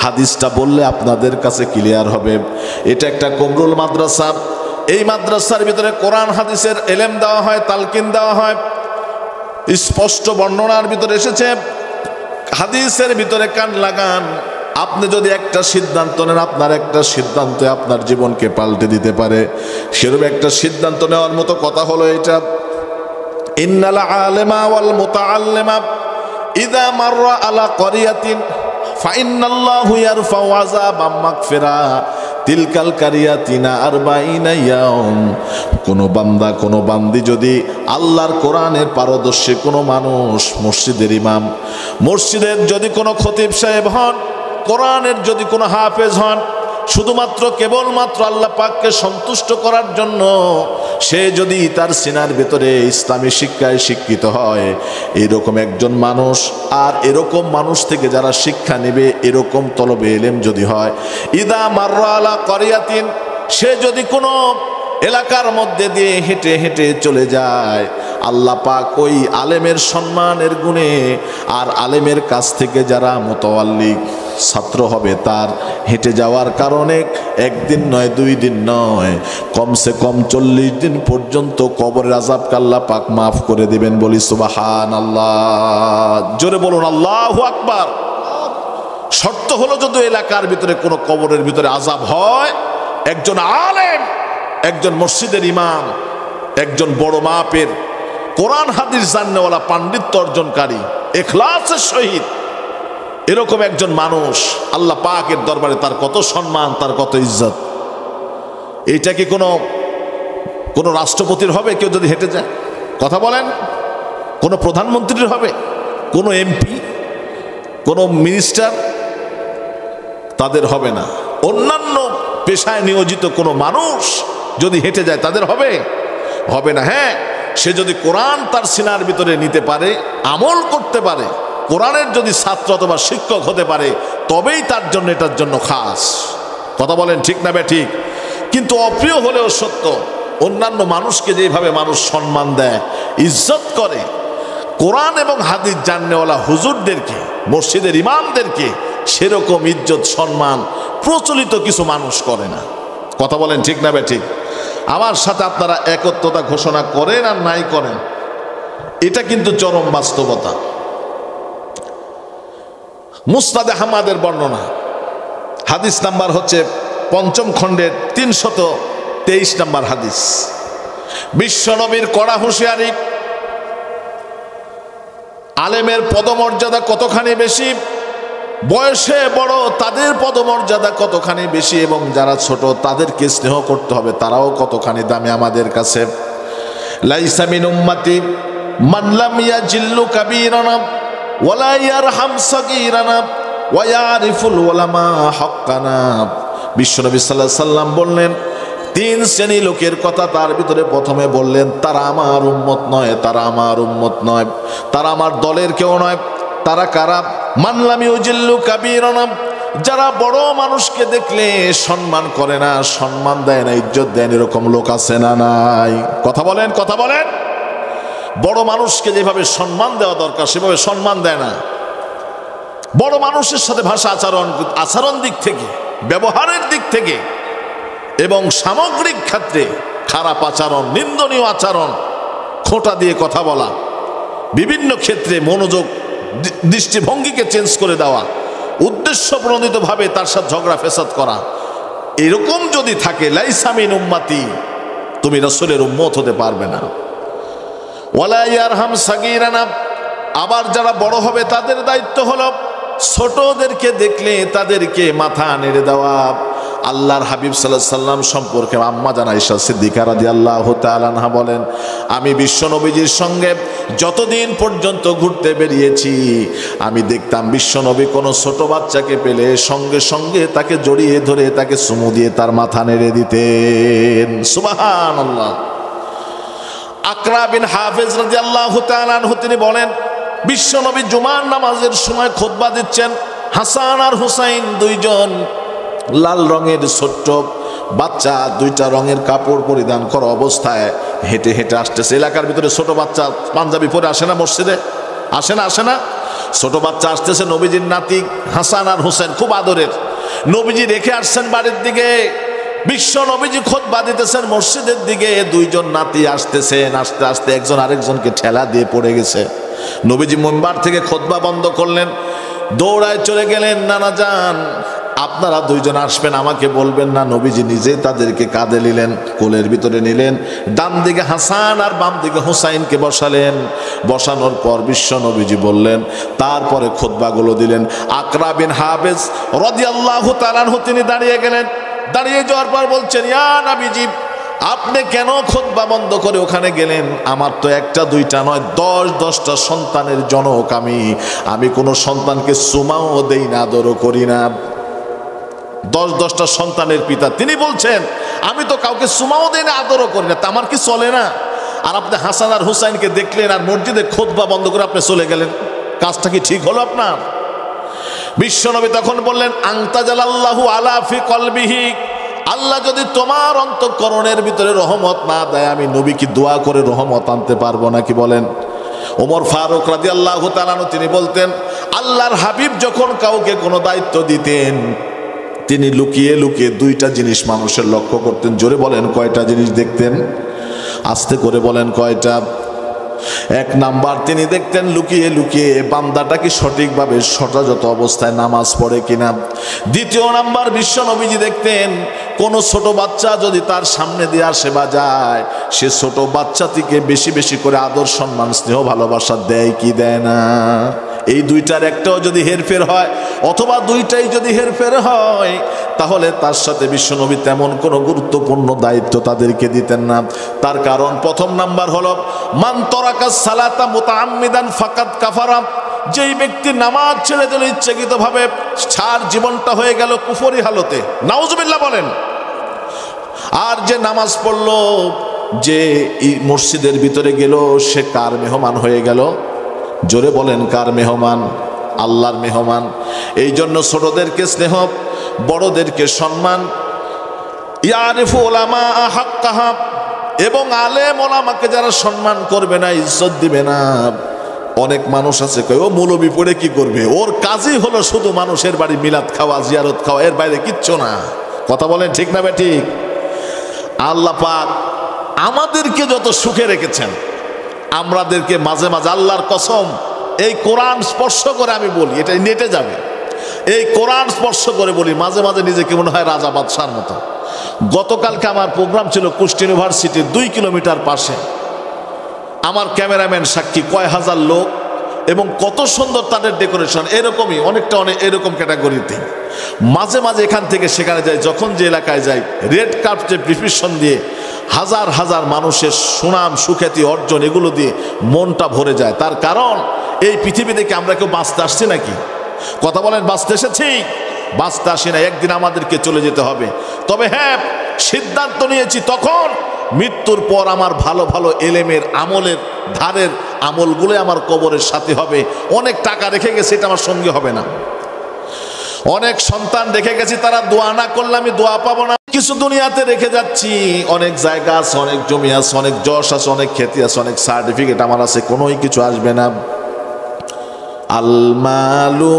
হাদিসটা বললে আপনাদের কাছে ক্লিয়ার হবে। এটা একটা কমরুল মাদ্রাসা। এই মাদ্রাসার ভিতরে কোরআন হাদিসের এলেম দেওয়া হয়, তালকিন দেওয়া হয়। স্পষ্ট বর্ণনার ভিতরে এসেছে, হাদিসের ভিতরে কান লাগান। আপনি যদি একটা সিদ্ধান্ত নেন, আপনার একটা সিদ্ধান্ত আপনার জীবনকে পাল্টে দিতে পারে। সেরকম একটা সিদ্ধান্ত নেওয়ার মতো কথা হলো এটা, ইন্নাল আলেমা ওয়াল মুতাআল্লিমা ইযা মাররা আলা ক্বরিয়াতিন ফাইন্নাল্লাহু ইয়ারফাউ আযাবাম মাগফিরা তিলকাল কারিয়াতিনা আরবাইনা ইয়াউম। কোনো বান্দা কোনো বান্দি যদি আল্লাহর কোরআনের পারদর্শী কোনো মানুষ, মসজিদের ইমাম, মসজিদের যদি কোনো খতিব সাহেব হন, কোরআনের যদি কোনো হাফেজ হন, শুধুমাত্র কেবলমাত্র আল্লাহ পাককে সন্তুষ্ট করার জন্য সে যদি তার সিনার ভেতরে ইসলামী শিক্ষায় শিক্ষিত হয়, এরকম একজন মানুষ আর এরকম মানুষ থেকে যারা শিক্ষা নেবে এরকম তলবে এলেম যদি হয়, ইদা মাররা আলা ক্বরিয়াতিন, সে যদি কোনো এলাকার মধ্যে দিয়ে হেঁটে হেঁটে চলে যায়, আল্লাহ পাক ওই আলেমের সম্মানের গুণে আর আলেমের কাছ থেকে যারা মুতাআল্লিক ছাত্র হবে তার হেঁটে যাওয়ার কারণে একদিন নয়, 2 দিন নয়, কমসে কম 40 দিন পর্যন্ত কবরের আযাবকে আল্লাহ পাক মাফ করে দিবেন। বলি সুবহানাল্লাহ। জোরে বলুন আল্লাহু আকবার। শর্ত হলো যদি এলাকার ভিতরে কোনো কবরের ভিতরে আযাব হয়, একজন আলেম, একজন মসজিদের ইমাম, একজন বড় মাপের কোরআন হাদিস জাননেওয়ালা, পাণ্ডিত্য অর্জনকারী, ইখলাসের সহিত এরকম একজন মানুষ, আল্লাহ পাকের দরবারে তার কত সম্মান, তার কত ইজ্জত। এইটা কি কোনো রাষ্ট্রপতির হবে কেউ যদি হেঁটে যায়? কথা বলেন। কোনো প্রধানমন্ত্রীর হবে? কোনো এমপি, কোনো মিনিস্টার? তাদের হবে না। অন্যান্য পেশায় নিয়োজিত কোনো মানুষ যদি হেঁটে যায় তাদের হবে? হবে না। হ্যাঁ, সে যদি কোরআন তার সিনার ভিতরে নিতে পারে, আমল করতে পারে, কোরআনের যদি ছাত্র অথবা শিক্ষক হতে পারে, তবেই তার জন্য, এটার জন্য খাস। কথা বলেন ঠিক না ঠিক? কিন্তু অপ্রিয় হলেও সত্য, অন্যান্য মানুষকে যেভাবে মানুষ সম্মান দেয়, ইজ্জত করে, কোরআন এবং হাদিস জাননেওয়ালা হুজুরদেরকে, মসজিদের ইমামদেরকে সেরকম ইজ্জত সম্মান প্রচলিত কিছু মানুষ করে না। কথা বলেন ঠিক না ঠিক? আমার সাথে আপনারা একত্রতা ঘোষণা করেন আর নাই করেন, এটা কিন্তু চরম বাস্তবতা। মুসনাদে আহমদের বর্ণনা, হাদিস নাম্বার হচ্ছে 5ম খণ্ডের 323 নম্বর হাদিস। বিশ্বনবীর কড়া হুঁশিয়ারি, আলেমের পদমর্যাদা কতখানি বেশি, বয়সে বড় তাদের পদমর্যাদা কতখানি বেশি, এবং যারা ছোট তাদেরকে স্নেহ করতে হবে, তারাও কতখানি দামি আমাদের কাছে। লাইসা মিন উম্মতি মান লাম ইয়াজিল্লু কাবীরানা ওয়ালা ইয়ারহাম সাগীরানা ওয়া ইয়ারিফুল উলামা হাক্কানা। বিশ্বনবী সাল্লাল্লাহু আলাইহি সাল্লাম বললেন 3 শ্রেণী লোকের কথা তার ভিতরে প্রথমে বললেন, তারা আমার উম্মত নয়, তারা আমার উম্মত নয়, তারা আমার দলের কেউ নয়। তারা কারা? মান লাম ইউজিল্লু কাবীরানা, যারা বড় মানুষকে দেখলে সম্মান করে না, সম্মান দেয় না, ইজ্জত দেয় না, এরকম লোক আছে না নাই? কথা বলেন, কথা বলেন। বড় মানুষকে যেভাবে সম্মান দেওয়া দরকার সেভাবে সম্মান দেয় না। বড় মানুষের সাথে ভাষা আচরণ দিক থেকে, ব্যবহারের দিক থেকে এবং সামগ্রিক ক্ষেত্রে খারাপ আচরণ, নিন্দনীয় আচরণ, খোঁটা দিয়ে কথা বলা, বিভিন্ন ক্ষেত্রে মনোযোগ, দৃষ্টিভঙ্গিকে চেঞ্জ করে দেওয়া, উদ্দেশ্য প্রণোদিতভাবে তার সাথে ঝগড়া ফেসাদ করা, এরকম যদি থাকে লাইসা মিন উম্মতি, তুমি রাসূলের উম্মত হতে পারবে না। ওয়ালা ইয়ারহাম সাগীরানা, আবার যারা বড় হবে তাদের দায়িত্ব হলো ছোটদেরকে দেখলে তাদেরকে মাথা নেড়ে দেওয়া। আল্লাহর হাবিব সাল্লাল্লাহু আলাইহি সাল্লাম সম্পর্কে আম্মা জান আয়েশা সিদ্দিকা রাদিয়াল্লাহু তাআলা আনহা বলেন, আমি বিশ্ব নবীজির সঙ্গে যতদিন পর্যন্ত ঘুরতে বেরিয়েছি আমি দেখতাম বিশ্ব নবী কোনো ছোট বাচ্চাকে পেলে সঙ্গে সঙ্গে তাকে জড়িয়ে ধরে তাকে চুমু দিয়ে তার মাথা নেড়ে দিতেন। সুবহানাল্লাহ। আকরা বিন হাফেজ রাদিয়াল্লাহু তাআলা আনহু তিনি বলেন, বিশ্ব নবী জুমার নামাজের সময় খুতবা দিচ্ছেন, হাসান আর হুসাইন দুইজন লাল রঙের ছোট্ট বাচ্চা, দুইটা রঙের কাপড় পরিধান করা অবস্থায় হেঁটে হেঁটে আসতেছে। এলাকার ভিতরে ছোট বাচ্চা পাঞ্জাবি পরে আসে না মসজিদে? আসে না? ছোট বাচ্চা আসতেছে, নবীজির নাতি হাসান আর হুসাইন, খুব আদরের। নবীজি রেখে আসছেন বাড়ির দিকে, বিশ্ব নবীজি খুতবা দিতেছেন মসজিদের দিকে, দুইজন নাতি আসতেছেন, আস্তে আস্তে একজন আরেকজনকে ঠেলা দিয়ে পড়ে গেছে। নবীজি মিম্বার থেকে খুতবা বন্ধ করলেন, দৌড়ায় চলে গেলেন, নানা যান আপনারা দুইজন আসবেন, আমাকে বলবেন না। নবীজি নিজে তাদেরকে কাঁধে নিলেন, কোলের ভিতরে নিলেন, ডান দিকে হাসান আর বাম দিকে হুসাইনকে বসালেন। বসানোর পর বিশ্ব নবীজি বললেন, তারপরে খুতবাগুলো দিলেন। আকরা বিন হাফেজ রাদিয়াল্লাহু তাআলা আনহু তিনি দাঁড়িয়ে গেলেন। দাঁড়িয়ে যাওয়ার পর বলছেন, ইয়া নবীজি আপনি কেন খুতবা বন্ধ করে ওখানে গেলেন? আমার তো একটা দুইটা নয়, 10-10টা সন্তানের জনক আমি কোনো সন্তানকে চুমাও দেই না, আদরও করি না। 10-10টা সন্তানের পিতা, তিনি বলছেন আমি তো কাউকে চুমাও দেই না, আদরও করি না, তা আমার কি চলে না? আর আপনি হাসান আর হুসাইনকে দেখলেন আর মসজিদে খুতবা বন্ধ করে আপনি চলে গেলেন, কাজটা কি ঠিক হলো আপনার? বিশ্বনবী তখন বললেন, আনতাজালাল্লাহু আলা ফি কলবিহি, আল্লাহ যদি তোমার অন্তঃকরণের ভিতরে রহমত না দেয়, আমি নবী কি দোয়া করে রহমত আনতে পারবো নাকি বলেন? ওমর ফারুক রাদিয়াল্লাহু তাআলা আনহু তিনি বলতেন, আল্লাহর হাবিব যখন কাউকে কোনো দায়িত্ব দিতেন তিনি লুকিয়ে লুকিয়ে দুইটা জিনিস মানুষের লক্ষ্য করতেন। জোরে বলেন কয়টা জিনিস দেখতেন? আস্তে করে বলেন কয়টা? এক নাম্বার, তিনি দেখতেন লুকিয়ে লুকিয়ে বান্দাটা কি সঠিকভাবে যথাযথ অবস্থায় নামাজ পড়ে কিনা। দ্বিতীয় নাম্বার, বিশ্ব নবীজি দেখতেন কোন ছোট বাচ্চা যদি তার সামনে দিয়ে আসে বা যায়, সে ছোট বাচ্চাটিকে বেশি বেশি করে আদর সম্মান স্নেহ ভালোবাসা দেয় কি দেয় না। এই দুইটার একটাও যদি হেরফের হয় অথবা দুইটাই যদি হেরফের হয়, তাহলে তার সাথে বিশ্বনবী তেমন কোনো গুরুত্বপূর্ণ দায়িত্ব তাদেরকে দিতেন না। তার কারণ প্রথম নাম্বার হলো, মান তারাকাস সালাতা মুতাআম্মিদান ফাকাদ কাফারা, যেই ব্যক্তি নামাজ ছেড়ে দিল ইচ্ছাকৃতভাবে, তার জীবনটা হয়ে গেল কুফরি হালতে, নাউজুবিল্লাহ বলেন। আর যে নামাজ পড়লো, যে মসজিদের ভিতরে গেল, সে কার মেহমান হয়ে গেল? জোরে বলেন কার মেহমান? আল্লাহর মেহমান। এই জন্য ছোটদেরকে স্নেহ, বড়দেরকে সম্মান, ইয়ারিফু উলামা হাক্কাহা, এবং আলেম ওলামাকে যারা সম্মান করবে না, ইজ্জত দিবে না। অনেক মানুষ আছে কয় ও মৌলবি পড়ে কি করবে, ওর কাজই হলো শুধু মানুষের বাড়ি মিলাদ খাওয়া, জিয়ারত খাওয়া, এর বাইরে কিচ্ছু না। কথা বলেন ঠিক না বেঠিক? আল্লাহ পাক আমাদেরকে যত সুখে রেখেছেন, আমাদেরকে মাঝে মাঝে আল্লাহর কসম এই কোরআন স্পর্শ করে আমি বলি, এটা নেটে যাবে, এই কোরআন স্পর্শ করে বলি, মাঝে মাঝে নিজেকে মনে হয় রাজা বাদশার মতো। গতকালকে আমার প্রোগ্রাম ছিল কুষ্টি ইউনিভার্সিটির 2 কিলোমিটার পাশে। আমার ক্যামেরাম্যান সাক্ষী, কয় হাজার লোক এবং কত সুন্দর তাদের ডেকোরেশন। এরকমই অনেকটা এরকম ক্যাটাগরিতে মাঝে মাঝে এখান থেকে সেখানে যাই, যখন যে এলাকায় যাই, রেড কার্পেট প্রিপারেশন দিয়ে হাজার হাজার মানুষের সুনাম সুখ্যাতি অর্জন, এগুলো দিয়ে মনটা ভরে যায়। তার কারণ এই পৃথিবী থেকে আমরা কেউ বাঁচতে আসছি নাকি? কথা বলেন, বাঁচতে এসেছি? বাঁচতে আসি না, একদিন আমাদেরকে চলে যেতে হবে। তবে হ্যাঁ, সিদ্ধান্ত নিয়েছি তখন মৃত্যুর পর আমার ভালো ভালো এলেমের আমলের ধারের আমলগুলো আমার কবরের সাথে হবে। অনেক টাকা রেখে গেছে, এটা আমার সঙ্গে হবে না। অনেক সন্তান রেখে গেছি, তারা দোয়া না করলে আমি দোয়া পাবো না। কিছু দুনিয়াতে রেখে যাচ্ছি, অনেক জায়গা আছে, অনেক জমি আছে, অনেক যশ আছে, অনেক খ্যাতি আছে, অনেক সার্টিফিকেট আমার আছে, কোনোই কিছু আসবে না। আল মালু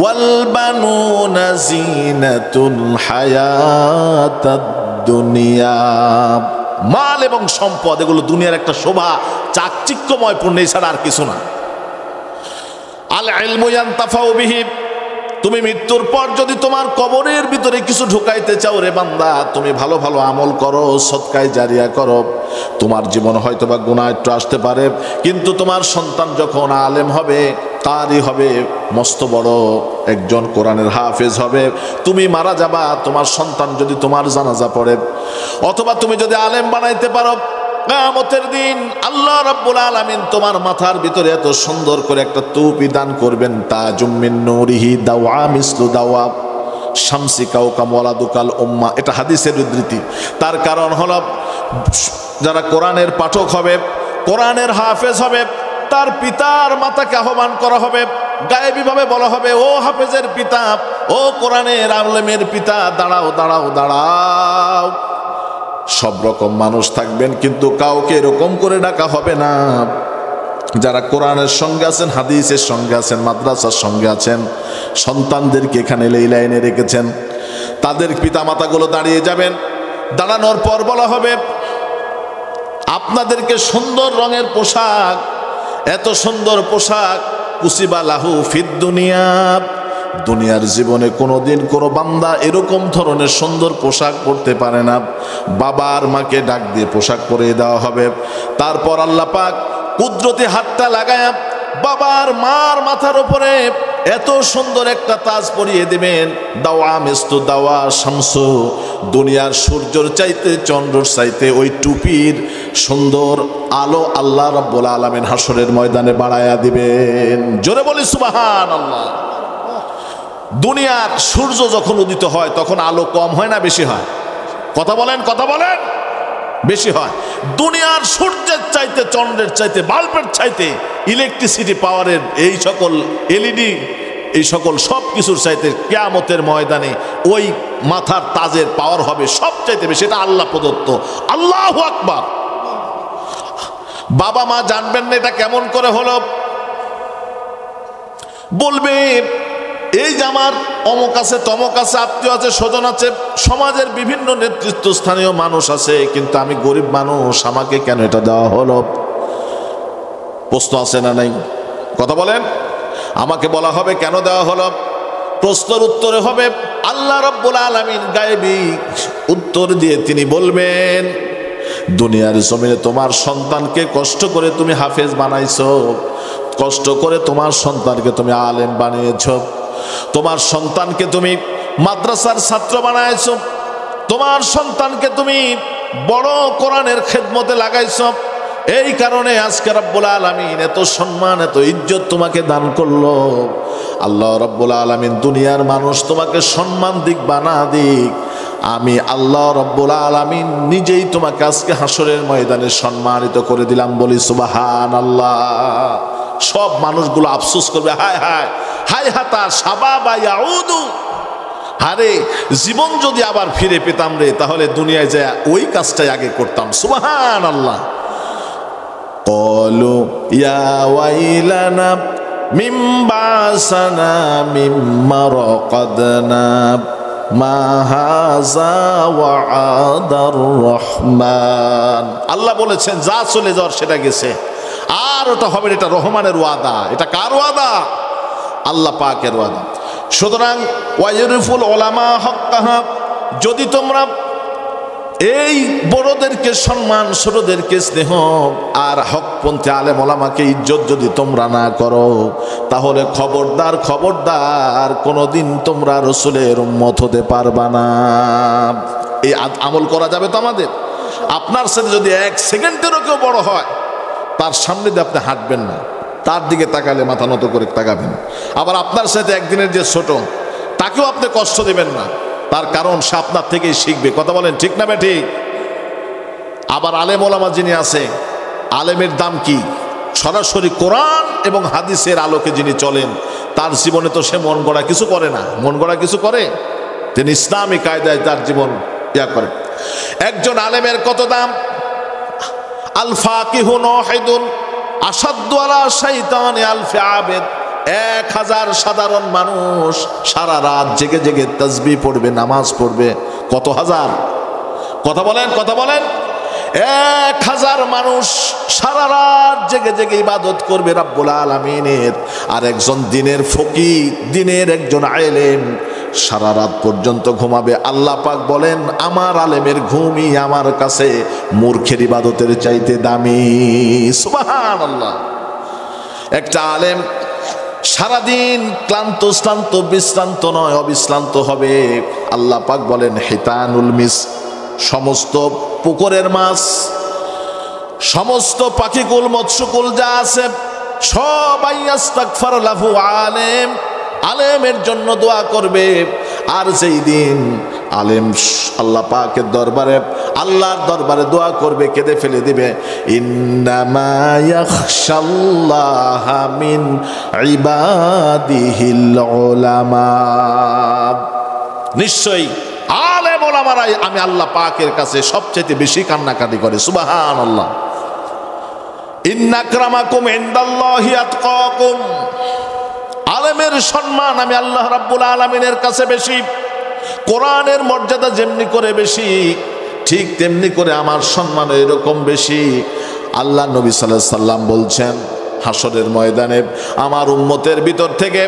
ওয়াল বানুনা জিনাতুল হায়াতাদ দুনিয়া, মাল এবং সম্পদ এগুলো দুনিয়ার একটা শোভা, চাকচিক্যময় পূর্ণ, ছাড়া আর কিছু না। আল ইলমু ইয়ানতাফাউ বিহি, তুমি মৃত্যুর পর যদি তোমার কবরের ভিতরে কিছু ঢুকাইতে চাও রে বান্দা, তুমি ভালো ভালো আমল করো, সদকায়ে জারিয়া করো। তোমার জীবন হয়তো বা গুনাহ একটু আসতে পারে, কিন্তু তোমার সন্তান যখন আলেম হবে, কারি হবে, মস্ত বড় একজন কোরআনের হাফেজ হবে, তুমি মারা যাবা, তোমার সন্তান যদি তোমার জানাজা পড়ে, অথবা তুমি যদি আলেম বানাইতে পারো, কিয়ামতের দিন আল্লাহ রাব্বুল আলামিন তোমার মাথার ভিতরে এত সুন্দর করে একটা টুপি দান করবেন, তাজুম মিন নূরিহি দাওয়া মিসলু দাওয়া শামসি কাওকাম ওয়ালাদুকাল উম্মাহ। এটা হাদিসের উদ্ধৃতি। তার কারণ হলো যারা কোরআনের পাঠক হবে, কোরআনের হাফেজ হবে, তার পিতার মাতাকে আহ্বান করা হবে, গায়েবীভাবে বলা হবে, ও হাফেজের পিতা, ও কোরআনের আলেমের পিতা, দাঁড়াও দাঁড়াও দাঁড়াও। সব রকম মানুষ থাকবেন, কিন্তু কাউকে এরকম করে ডাকা হবে না। যারা কোরআনের সঙ্গে আছেন, হাদিসের সঙ্গে আছেন, মাদ্রাসার সঙ্গে আছেন, সন্তানদেরকে এখানে এই লাইনে রেখেছেন, তাদের পিতামাতাগুলো দাঁড়িয়ে যাবেন। দাঁড়ানোর পর বলা হবে, আপনাদেরকে সুন্দর রঙের পোশাক, এত সুন্দর পোশাক, কুসিবা লাহু ফিদ দুনিয়া, দুনিয়ার জীবনে কোনোদিন কোনো বান্দা এরকম ধরনের সুন্দর পোশাক পরতে পারে না। বাবার মাকে ডাক দিয়ে পোশাক পরিয়ে দেওয়া হবে। তারপর আল্লাহ পাক কুদরতি হাতটা লাগায়া বাবার মার মাথার উপরে এত সুন্দর একটা তাজ পরিয়ে দিবেন, দাওয়া মিস্তু দাওয়া শামসু, দুনিয়ার সূর্যর চাইতে চন্দ্রর চাইতে ওই টুপির সুন্দর আলো আল্লাহ রাব্বুল আলামিন হাসরের ময়দানে বাড়ায়া দিবেন। জোরে বলি সুবহানাল্লাহ। দুনিয়ার সূর্য যখন উদিত হয় তখন আলো কম হয় না বেশি হয়? কথা বলেন, কথা বলেন। বেশি হয়। দুনিয়ার সূর্যের চাইতে, চন্দ্রের চাইতে, বাল্বের চাইতে, ইলেকট্রিসিটি পাওয়ারের এই সকল এলইডি, এই সকল সব কিছুর চাইতে কিয়ামতের ময়দানে ওই মাথার তাজের পাওয়ার হবে সব চাইতে বেশি। এটা আল্লাহ প্রদত্ত। আল্লাহু আকবার। বাবা মা জানবেন না এটা কেমন করে হলো, বলবে এই যে আমার অমুক আছে, তমক আছে, আত্মীয় আছে, স্বজন আছে, সমাজের বিভিন্ন নেতৃত্বস্থানীয় মানুষ আছে, কিন্তু আমি গরিব মানুষ, আমাকে কেন এটা দেওয়া হলো? প্রশ্ন আছে না নাই? কথা বলেন। আমাকে বলা হবে কেন দেওয়া হলো? প্রশ্নের উত্তরে হবে আল্লাহ রাব্বুল আলামিন গায়েবী উত্তর দিয়ে তিনি বলবেন, দুনিয়ার জমিনে তোমার সন্তানকে কষ্ট করে তুমি হাফেজ বানাইছো, কষ্ট করে তোমার সন্তানকে তুমি আলেম বানিয়েছো, তোমার সন্তানকে তুমি মাদ্রাসার ছাত্র বানাইছো, তোমার সন্তানকে তুমি বড় কোরআনের খেদমতে লাগাইছো। এই কারণে আজকে রাব্বুল আলামিন এত সম্মান, এত ইজ্জত তোমাকে দান করলো। আল্লাহ রাব্বুল আলামিন দুনিয়ার মানুষ তোমাকে সম্মান দিক বা না দিক, আমি আল্লাহ রাব্বুল আলামিন নিজেই তোমাকে আজকে হাসরের ময়দানে সম্মানিত করে দিলাম। বলি সুবহানাল্লাহ। সব মানুষগুলো আফসোস করবে, হায় হায় হায় হাতা শাবাবা ইয়াউদু, আরে জীবন যদি আবার ফিরে পেতাম রে, তাহলে দুনিয়ায় যায় ওই কাজটাই আগে করতাম। সুবহানাল্লাহ। ক্বালু ইয়া ওয়াইলানা মিম বাসানা মিম মারকাদনা মা হাযা ওয়া'দার রহমান। আল্লাহ বলেছেন যা চলে যাওয়ার সেটা গেছে, আর ওটা হবে, এটা রহমানের ওয়াদা। এটা কার ওয়াদা? আল্লাহ পাকের ওয়াদা। সুতরাং ওয়াইরিফুল উলামা হক্কাহা, যদি তোমরা এই বড়দেরকে সম্মান, ছোটদেরকে স্নেহ আর হকপন্থী আলেম ওলামাকে ইজ্জত যদি তোমরা না করো, তাহলে খবরদার খবরদার কোনোদিন তোমরা রসুলের উম্মত হতে পারবা না। এই আমল করা যাবে তো আমাদের? আপনার সাথে যদি এক সেকেন্ডেরও কেউ বড় হয়, তার সামনে দিয়ে আপনি হাঁটবেন না, তার দিকে তাকালে মাথা নত করে তাকাবেন। আবার আপনার সাথে একদিনের যে ছোট, তাকেও আপনি কষ্ট দেবেন না, তার কারণ সে আপনার থেকেই শিখবে। কথা বলেন ঠিক না বেঠিক? আবার আলেম ওলামা যিনি আছে, আলেমের দাম কি? সরাসরি কোরআন এবং হাদিসের আলোকে যিনি চলেন, তার জীবনে তো সে মন গড়া কিছু করে না। মন গড়া কিছু করে? তিনি ইসলামী কায়দায় তার জীবন ইয়া করে। একজন আলেমের কত দাম? আল ফাকিহু নাহিদুন আসাদ্দু আলা শাইতানি আলফি আবেদ। 1000 সাধারণ মানুষ সারা রাত জেগে জেগে তাসবিহ পড়বে, নামাজ পড়বে। কত হাজার? কথা বলেন, কথা বলেন। 1000 মানুষ সারা রাত জেগে জেগে ইবাদত করবে রব্বুল আলামিনের, আর একজন দিনের ফকির, দিনের একজন আলেম সারা রাত পর্যন্ত ঘুমাবে। আল্লাহ পাক বলেন আমার আলেমের ঘুমই আমার কাছে মূর্খের ইবাদতের চাইতে দামি। সুবহানাল্লাহ। একটা আলেম সারাদিন ক্লান্ত শ্রান্ত বিশ্রান্ত নয়, অবিশ্রান্ত হবে। আল্লাহ পাক বলেন হিতানুল মিস, সমস্ত পুকুরের মাছ, সমস্ত পাখিকুল মৎস্যকুল যা আছে সবাই আস্তাগফার লাহু, আলেম আলেমের জন্য দোয়া করবে। আর যেই দিন আলেম আল্লাহ পাকের দরবারে, আল্লাহর দরবারে দোয়া করবে, কেঁদে ফেলে দিবে, ইন্নামা ইয়াখশাল্লাহা মিন ইবাদিহিল উলামা, নিশ্চয়ই আলেম ওলামারাই আমি আল্লাহ পাকের কাছে সবচেয়ে বেশি কান্নাকাটি করে। সুবহানাল্লাহ। ইন্না আকরামাকুম ইনদাল্লাহি আতকাকুম, আলেমের সম্মান আমি আল্লাহ রাব্বুল আলামিনের কাছে বেশি। কোরআনের মর্যাদা যেমনি করে বেশি, ঠিক তেমনি করে আমার সম্মান এরকম বেশি। আল্লাহ নবী সাল্লাল্লাহু আলাইহি সাল্লাম বলছেন হাসরের ময়দানে আমার উম্মতের ভিতর থেকে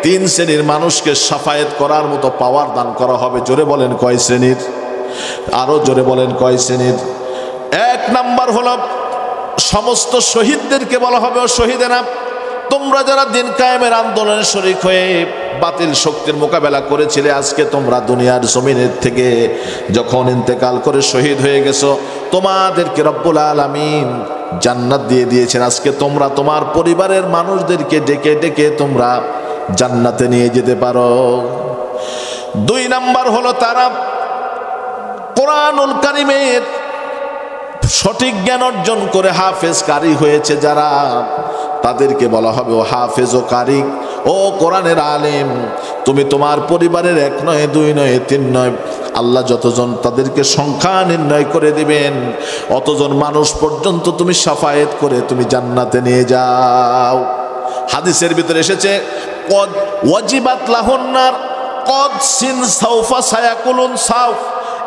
3 শ্রেণীর মানুষকে শাফায়েত করার মতো পাওয়ার দান করা হবে। জোরে বলেন কয় শ্রেণীর? আরো জোরে বলেন কয় শ্রেণীর? 1 নাম্বার হলো সমস্ত শহীদদেরকে বলা হবে, ও শহীদেরা তোমরা যারা দিন কায়েমের আন্দোলনে শরীক হয়ে বাতিল শক্তির মোকাবেলা করেছিলে, আজকে তোমরা দুনিয়ার জমিনের থেকে যখন ইন্তেকাল করে শহীদ হয়ে গেছো, তোমাদেরকে রব্বুল আলামিন জান্নাত দিয়ে দিয়েছেন। আজকে তোমরা তোমার পরিবারের মানুষদেরকে ডেকে ডেকে তোমরা জান্নাতে নিয়ে যেতে পারো। 2 নাম্বার হলো তারা কোরআনুল কারীমের সঠিক জ্ঞান অর্জন করে হাফেজ কারি হয়েছে যারা, তাদেরকে বলা হবে ও হাফেজ ও কারি, ও কোরআনের আলেম, তুমি তোমার পরিবারের 1 নয় 2 নয় 3 নয়, আল্লাহ যতজন তাদেরকে সংখ্যা নির্ণয় করে দিবেন অতজন মানুষ পর্যন্ত তুমি শাফায়েত করে তুমি জান্নাতে নিয়ে যাও। হাদিসের ভিতরে এসেছে কদ ওয়াজিবাত লাহুন্নার কদ সিন সাউফা সায়াকুলুন সাউফ,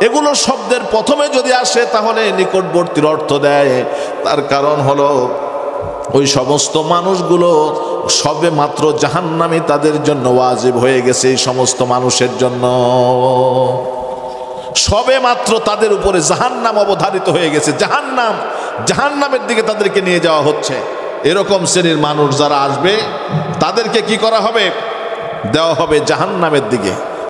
এগুলো শব্দের প্রথমে যদি আসে তাহলে নিকটবর্তীর অর্থ দেয়। তার কারণ হলো ওই সমস্ত মানুষগুলো সবে মাত্র জাহান্নামী তাদের জন্য ওয়াজিব হয়ে গেছে। এই সমস্ত মানুষের জন্য সবে মাত্র তাদের উপরে জাহান্নাম অবধারিত হয়ে গেছে। জাহান্নামের দিকে তাদেরকে নিয়ে যাওয়া হচ্ছে। এরকম শ্রেণীর মানুষ যারা আসবে তাদেরকে কি করা হবে? দেওয়া হবে জাহান্নামের দিকে।